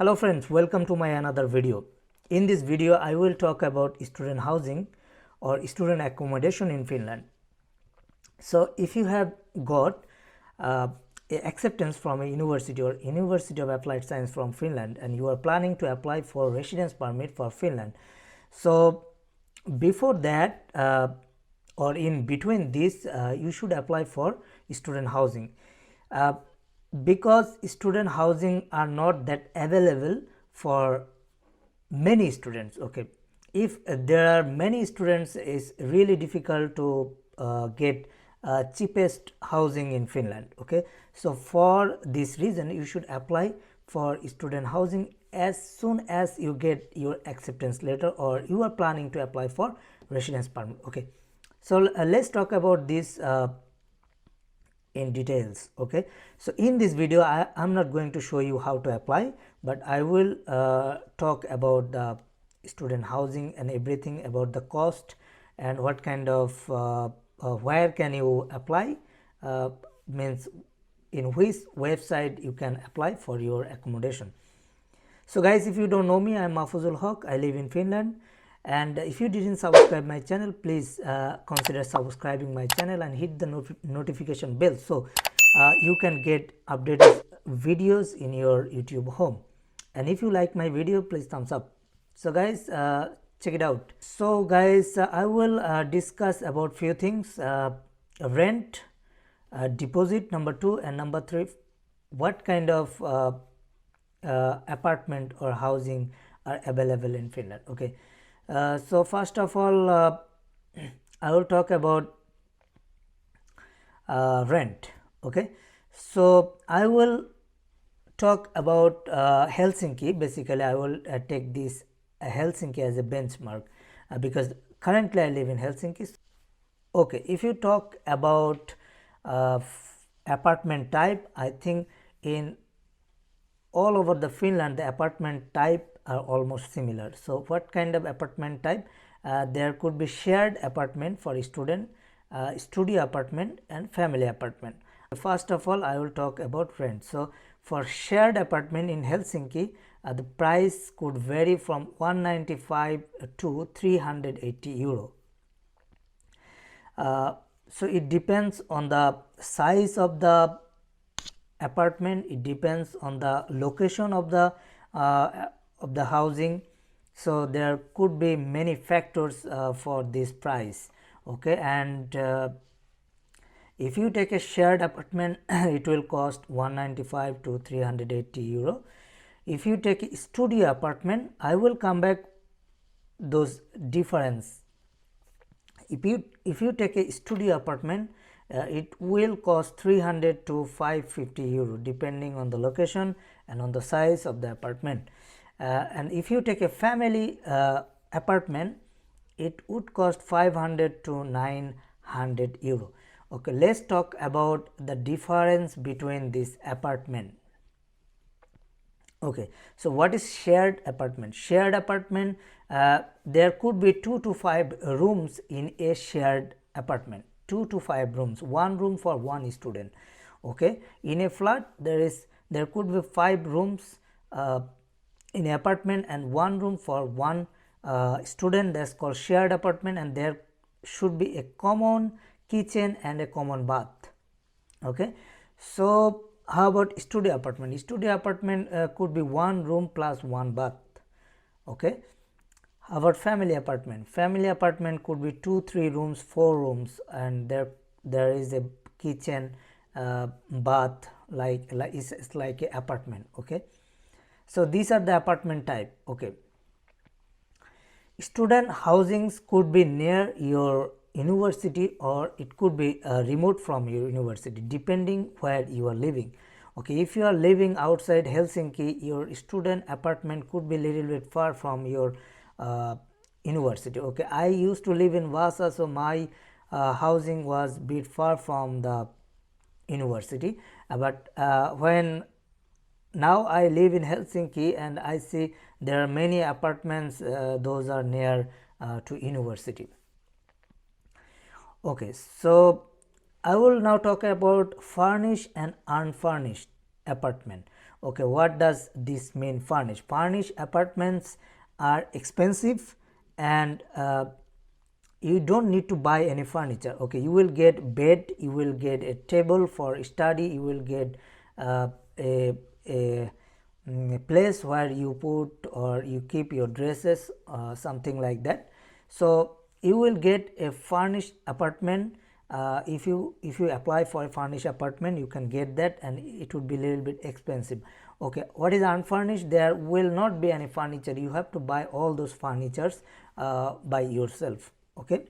Hello friends, welcome to my another video. In this video I will talk about student housing or student accommodation in Finland. So if you have got acceptance from a university or University of Applied Science from Finland and you are planning to apply for residence permit for Finland, so before that or in between this you should apply for student housing. Because student housing are not that available for many students. Okay, if there are many students, it's really difficult to get cheapest housing in Finland. Okay, so for this reason you should apply for student housing as soon as you get your acceptance letter or you are planning to apply for residence permit. Okay, so let's talk about this in details. Okay, so in this video I'm not going to show you how to apply, but I will talk about the student housing and everything about the cost and what kind of where can you apply, means in which website you can apply for your accommodation. So guys, if you don't know me, I'm Mahfuzul Haq. I live in Finland, and if you didn't subscribe my channel, please consider subscribing my channel and hit the notification bell so you can get updated videos in your YouTube home. And if you like my video, please thumbs up. So guys, check it out. So guys, I will discuss about few things: rent, deposit, number 2, and number 3, what kind of apartment or housing are available in Finland. Okay, so first of all, I will talk about rent. Okay, so I will talk about Helsinki. Basically I will take this Helsinki as a benchmark because currently I live in Helsinki. Okay, if you talk about apartment type, I think in all over the Finland the apartment type are almost similar. So what kind of apartment type? There could be shared apartment for student, studio apartment, and family apartment. First of all, I will talk about rent. So for shared apartment in Helsinki, the price could vary from 195 to 380 euro. So it depends on the size of the apartment, it depends on the location of the housing. So there could be many factors for this price. Okay, and if you take a shared apartment it will cost 195 to 380 euro. If you take a studio apartment, I will come back those difference. If you take a studio apartment, it will cost 300 to 550 euro depending on the location and on the size of the apartment. And if you take a family apartment, it would cost 500 to 900 euro. Okay, let's talk about the difference between this apartment. Okay, so what is shared apartment? Shared apartment, there could be 2 to 5 rooms in a shared apartment. 2 to 5 rooms, 1 room for 1 student. Okay, in a flat there could be 5 rooms in an apartment and 1 room for 1 student. That's called shared apartment, and there should be a common kitchen and a common bath. Okay, so how about studio apartment? Studio apartment could be 1 room plus 1 bath. Okay, how about family apartment? Family apartment could be 2-3 rooms, 4 rooms, and there is a kitchen, bath, it's like a apartment. Okay, so these are the apartment type. Okay, student housings could be near your university or it could be remote from your university depending where you are living. Okay, if you are living outside Helsinki, your student apartment could be little bit far from your university. Okay, I used to live in Vasa, so my housing was bit far from the university, but when now I live in Helsinki and I see there are many apartments, those are near to university. Okay, so I will now talk about furnished and unfurnished apartment. Okay, what does this mean, furnished? Furnished apartments are expensive, and you don't need to buy any furniture. Okay, you will get bed, you will get a table for study, you will get a place where you put or you keep your dresses, something like that. So you will get a furnished apartment. If you apply for a furnished apartment, you can get that, and it would be a little bit expensive. Okay, what is unfurnished? There will not be any furniture. You have to buy all those furnitures by yourself. Okay,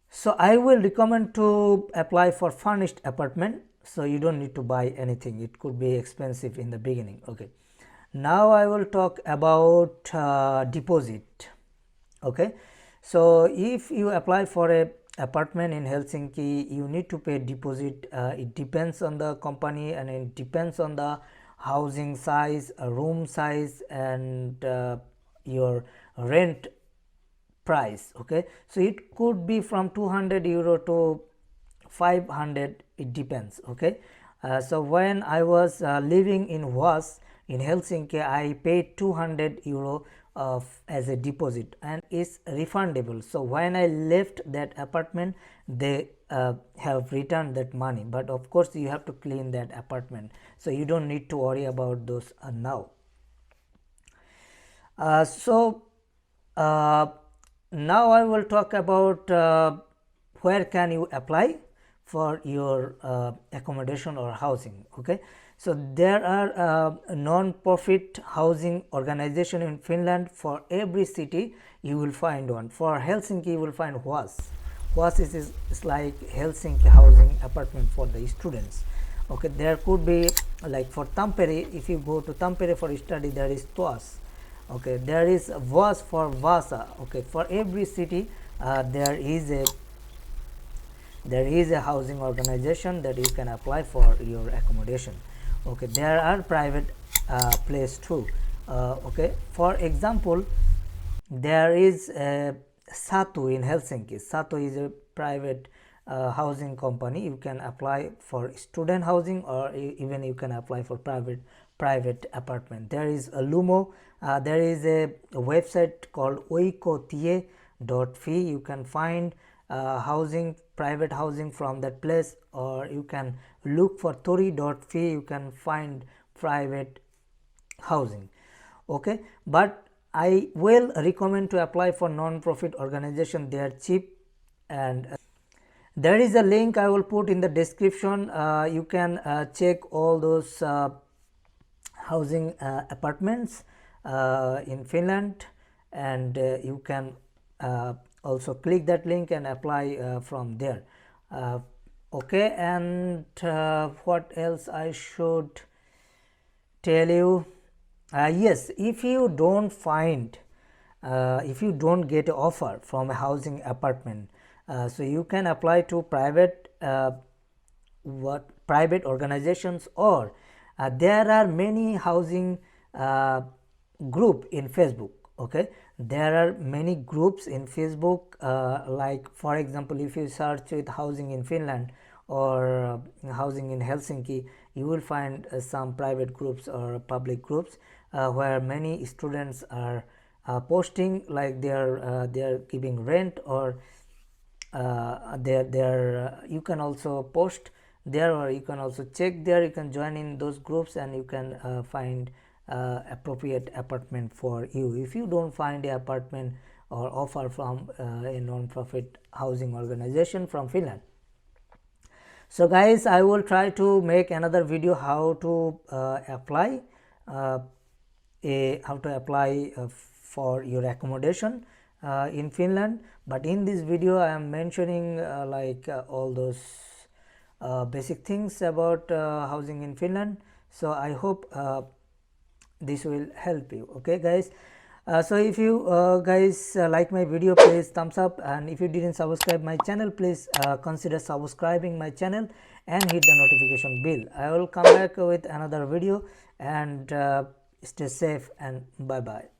so I will recommend to apply for furnished apartment, so you don't need to buy anything. It could be expensive in the beginning. Okay, now I will talk about deposit. Okay, so if you apply for a apartment in Helsinki, you need to pay deposit. It depends on the company, and it depends on the housing size, room size, and your rent price. Okay, so it could be from 200 euro to 500, it depends. Okay, so when I was living in Was in Helsinki, I paid 200 euro as a deposit, and it's refundable. So when I left that apartment, they have returned that money, but of course you have to clean that apartment, so you don't need to worry about those now. Now I will talk about where can you apply for your accommodation or housing. Okay, so there are non-profit housing organization in Finland. For every city you will find one. For Helsinki you will find Was. Was is like Helsinki housing apartment for the students. Okay, there could be like for Tampere, if you go to Tampere for study, there is Tuas. Okay, there is Was for Vasa. Okay, for every city there is a housing organization that you can apply for your accommodation. Okay, there are private place too. Okay, for example, there is Satu in Helsinki. Satu is a private housing company. You can apply for student housing, or even you can apply for private apartment. There is a Lumo. There is a website called oikotie.fi. You can find housing, private housing from that place, or you can look for tori.fi. You can find private housing. Okay, but I will recommend to apply for non-profit organization. They are cheap, and there is a link I will put in the description. You can check all those housing apartments in Finland, and you can also click that link and apply from there. Okay, and what else I should tell you? Yes, if you don't find if you don't get an offer from a housing apartment, so you can apply to private organizations, or there are many housing group in Facebook. Okay, there are many groups in Facebook, like for example, if you search with housing in Finland or housing in Helsinki, you will find some private groups or public groups where many students are posting, like they are giving rent, or you can also post there, or you can also check there. You can join in those groups, and you can find appropriate apartment for you. If you don't find an apartment or offer from a non-profit housing organization from Finland, so guys, I will try to make another video how to apply for your accommodation in Finland. But in this video I am mentioning all those basic things about housing in Finland. So I hope this will help you. Okay guys, so if you guys like my video, please thumbs up, and if you didn't subscribe my channel, please consider subscribing my channel and hit the notification bell. I will come back with another video, and stay safe and bye bye.